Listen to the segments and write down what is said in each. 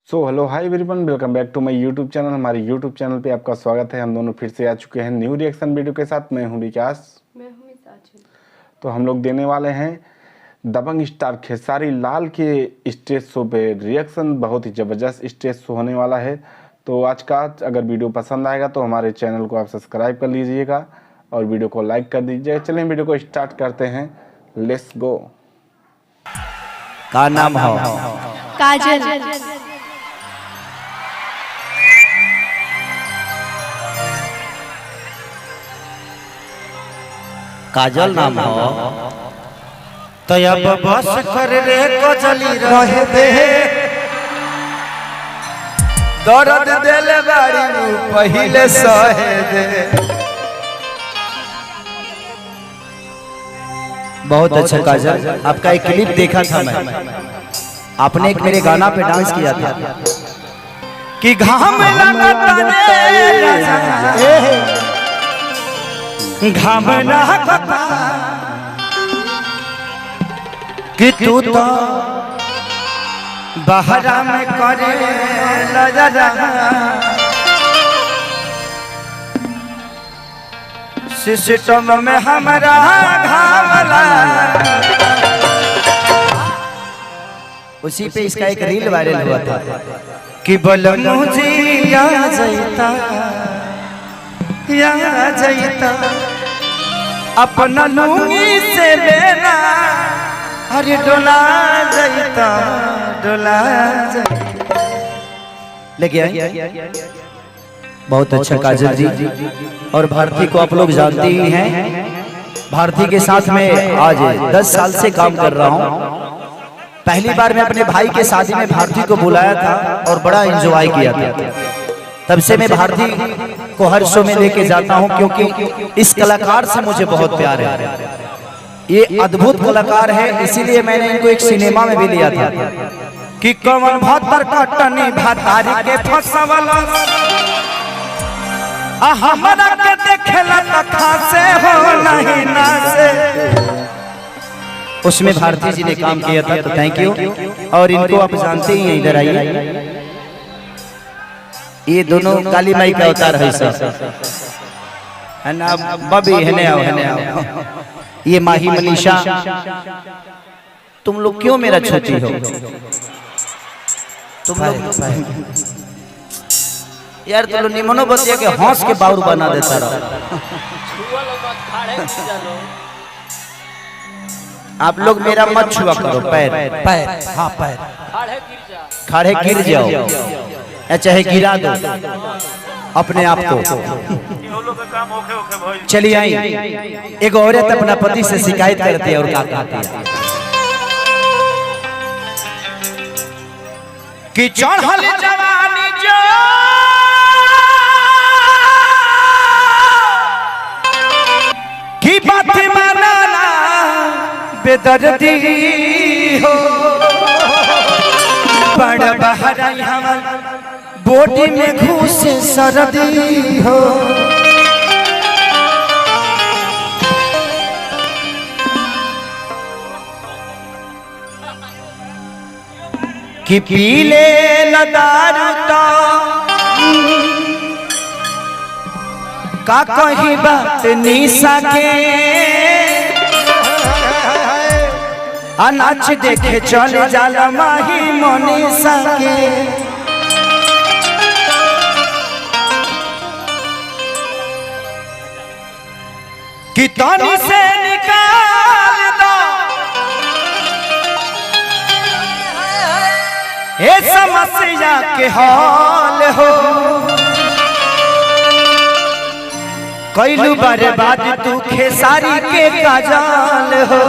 Hello hi everyone, welcome back to my YouTube channel. हमारे YouTube channel पे आपका स्वागत है। हम दोनों फिर से आ चुके हैं न्यू रिएक्शन वीडियो के साथ। मैं हूं विकास। मैं हूं मिताज। तो हम लोग देने वाले हैं दबंग स्टार खेसारी लाल के स्टेज शो पे रिएक्शन। बहुत ही ज़बरदस्त स्टेज शो होने वाला है। तो आज का अगर वीडियो पसंद आएगा तो हमारे चैनल को आप सब्सक्राइब कर लीजिएगा और वीडियो को लाइक कर दीजिएगा। चलिए वीडियो को स्टार्ट करते हैं, लेट्स गो। का नाम हो? काजल। काजल नाम हो तो अब बस कर रे कजली रहे दे, दर्द दिल बाड़ी पहले सहे दे। बहुत अच्छा काजल, आपका एक क्लिप देखा था मैं। आपने एक मेरे गाना पे डांस किया था कि घाम लगता घाम ना कि तू तो बहरा में करे नजरा, सिस्टम में हमारा घावला। उसी पे इसका एक रील वायरल हुआ था कि बोल मुझे या जैता या जैता अपना लूंगी से लेना, अरे डोला जैता डोला जैता। लेके आए बहुत अच्छा काजल जी। और भारती को आप लोग जानते ही हैं। भारती के साथ में आज 10 साल से काम कर रहा हूँ। पहली बार मैं अपने भाई के शादी में भारती को बुलाया था और बड़ा एंजॉय किया था। तब से मैं भारती को हर शो में लेके जाता हूं क्योंकि इस कलाकार से मुझे बहुत प्यार है। ये अद्भुत कलाकार है, इसीलिए मैंने इनको एक सिनेमा में भी लिया था कि कमल भातर कटनी भातारी के फसवला हमरा के देखेला त खासे हो नहीं ना से। उसमें भारती जी ने काम किया था, तो थैंक यू। और इनको आप जानते ही हैं, इधर आइए। ये दोनों काली माई का अवतार है सर, है ना? बबी है ना? ये माही मनीषा। तुम लोग क्यों मेरा छोटी हो? तुम लोग यार तुम लोग निमनो बतिया के हंस के बाउर बना देता रहो। आप लोग मेरा मत छुआ करो। पैर पैर, हाँ पैर खड़े गिर जाओ या चाहे गिरा दो अपने आप को। चलिए आई। एक औरत अपना पति से शिकायत करती है और क्या कहती है कि चढ़ल जवानी जो की बात माना बेदर्दी हो, बड़ बहरा हमर बॉडी में घुसे सरदी हो। कि पीले दारू तो का कही बात निशा के, नाच देखे चले जाला माही मनीषा के। कि तानी से निकाल दो ये समस्या के हाल हो, कैलू बर्बाद तू खेसारी के काजल हो।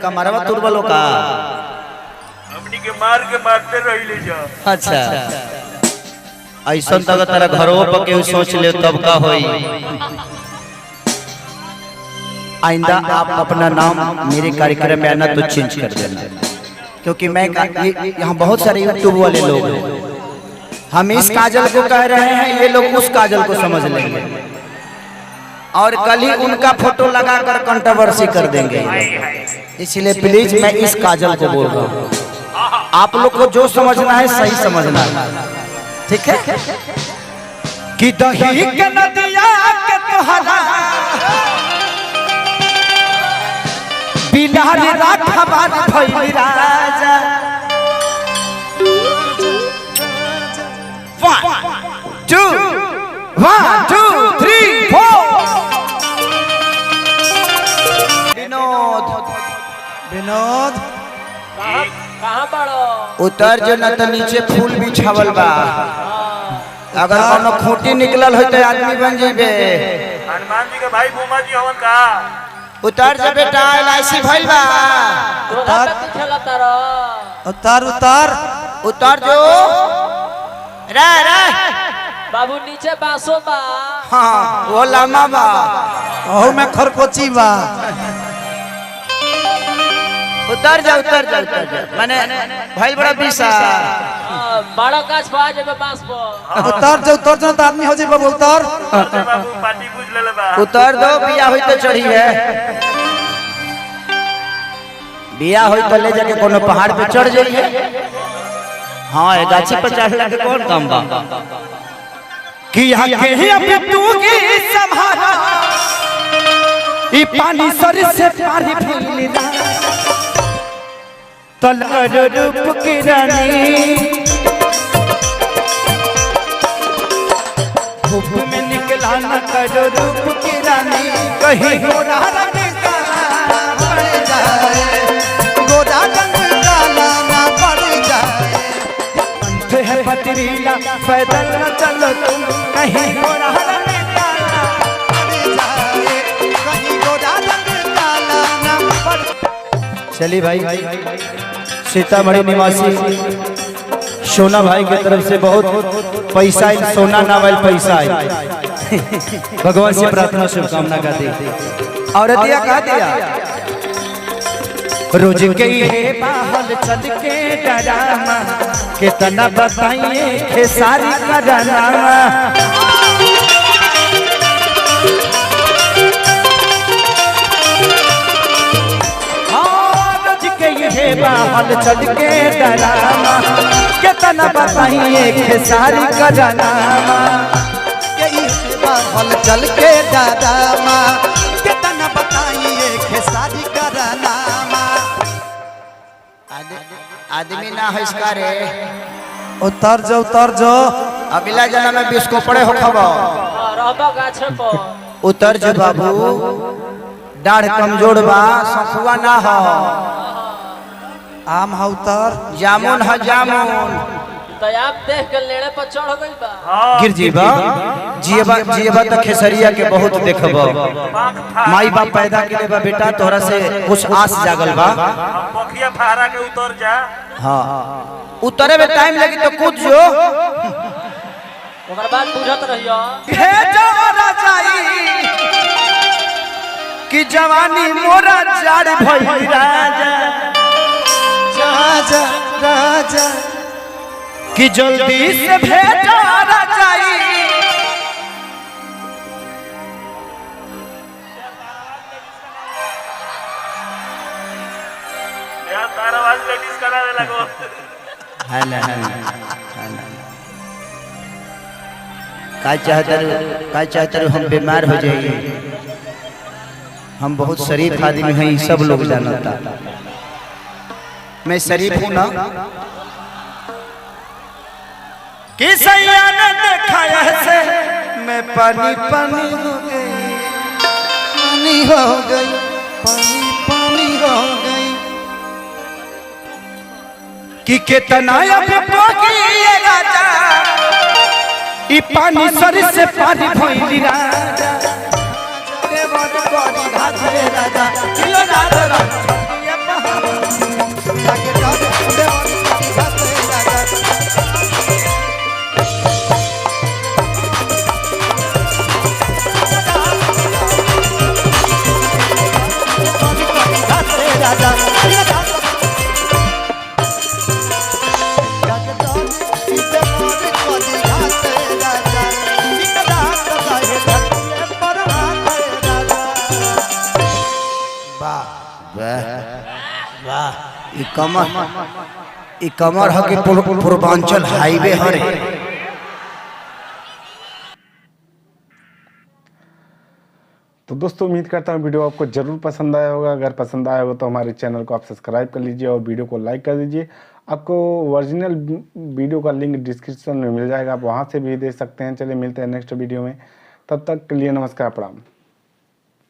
कमरवा तुरबलो का हमनी के मार के मारते रही ले जा। अच्छा ऐसा तो तेरा घरों पर केहू सोच ले तब का होई। आइंदा आप अपना नाम मेरे कार्यक्रम में आना तो चेंज कर देना। क्योंकि मैं यहाँ बहुत सारे यूट्यूब वाले लोग हैं, हम इस काजल को कह रहे हैं, ये लोग उस काजल को समझ लेंगे और कल ही उनका फोटो लगाकर कंट्रोवर्सी कर देंगे। इसलिए प्लीज मैं इस काजल को बोल रहा हूँ, आप लोग को जो समझना है सही समझना है, ठीक है? कि दही के नदिया के तोहरा बिलारी राखबार भइली राजा। 1 2 1 2 3 4 विनोद विनोद कहाँ पड़ो? उतर जो न तो नीचे फूल बिछावल बा, अगर कोनो खूंटी निकलल हो तो आदमी बन जेबे। हनुमान जी के भाई भूमा जी हवन का उतर जा बेटा, एलआईसी भइल बा। उतर उतर उतर उतर जो रे रे बाबू, नीचे बांसो बा। हाँ वो लामा बा, ओह मैं खरकोची बा। उतर जा उतर जा उतर जा, माने भाई बड़ा बीसा बड़ा गाछ पा जेबे बांस पर। उतर जा तो आदमी हो जाए बाबू। उतर बाबू पार्टी पूछ ले बा। उतर दो, बिया हुई तो चढ़ी है, बिया हुई तो ले जाके कोनो पहाड़ पे चढ़ जाइए। हाँ ये गाछी पर चढ़ला के कौन काम बा? कि यहाँ के अभी तू की संभाला, ई पानी सर से पारी फैली ना, तलर रूप की रानी धूप में निकला न करो रूप की रानी, कहीं गोरा रंग काला पड़ जाए, गोरा रंग काला ना पड़ जाए। पंथ है पथरीला पैदल न चलो तुम, कहीं गोरा रंग काला पड़ जाए, कहीं गोरा रंग काला ना पड़। चलिए भाई, सीतामढ़ी निवासी सोना भाई की तरफ से बहुत पैसा, सोना नावल पैसा है। भगवान से प्रार्थना शुभकामना का दी। और दिया कहा दिया, रोज के ये बाहल चल के डरामा, कितना बताइए खेसारी का डरामा। ये बाहल चल के डरामा, कितना बताइए खेसारी का डरामा। ये बाहल चल के डरामा, कितना बताइए खेसारी का डरामा। आदमी ना है इसका रे। उतर जो अगला जन्म में बिस्को पड़े हो खबर। रहबा गाछ पर। उतर जो बाबू, दाढ़ कमजोर बा, सखुआ ना हो। आम है उतर। जामुन है जामुन। तो आप देख के लेड़े पर चढ़ गई बा। गिर जीबा जियबा तो खेसरिया के बहुत देखबा। माई बाप पैदा के ले बा बेटा, तोहरा से कुछ आस जागल बा। पोखिया फहरा के उतर जा। हाँ उतरे में टाइम लगी तो कूद जो। ओकर बाद बुझत रहियो। भेजो राजाई कि जवानी मोरा जाड़ भई राजा, राजा राजा कि जल्दी से भेजो राजाई। यार तारा वाज लेडीज करा दे लगो। का चाहते हम बीमार हो जाइए। हम बहुत शरीफ आदमी हैं, सब लोग जानता। मैं शरीफ हूँ ना कि सैया ने देखा ऐसे, मैं पानी पानी हो गई, पानी हो गई, पानी पानी हो गई। कि कितना अभी ये राजा, ई पानी सर से पानी भइली राजा। देवर कोरी घाट रे राजा, किलो राजा ये जाके जाओ देवर कोरी घाट रे राजा। राजा जाके जाओ देवर ई कमर ह के पूर्वांचल हाईवे हरे। तो दोस्तों उम्मीद करता हूँ वीडियो आपको ज़रूर पसंद आया होगा। अगर पसंद आया हो तो हमारे चैनल को आप सब्सक्राइब कर लीजिए और वीडियो को लाइक कर दीजिए। आपको ओरिजिनल वीडियो का लिंक डिस्क्रिप्शन में मिल जाएगा, आप वहाँ से भी देख सकते हैं। चलिए मिलते हैं नेक्स्ट वीडियो में, तब तक के लिए नमस्कार, प्रणाम।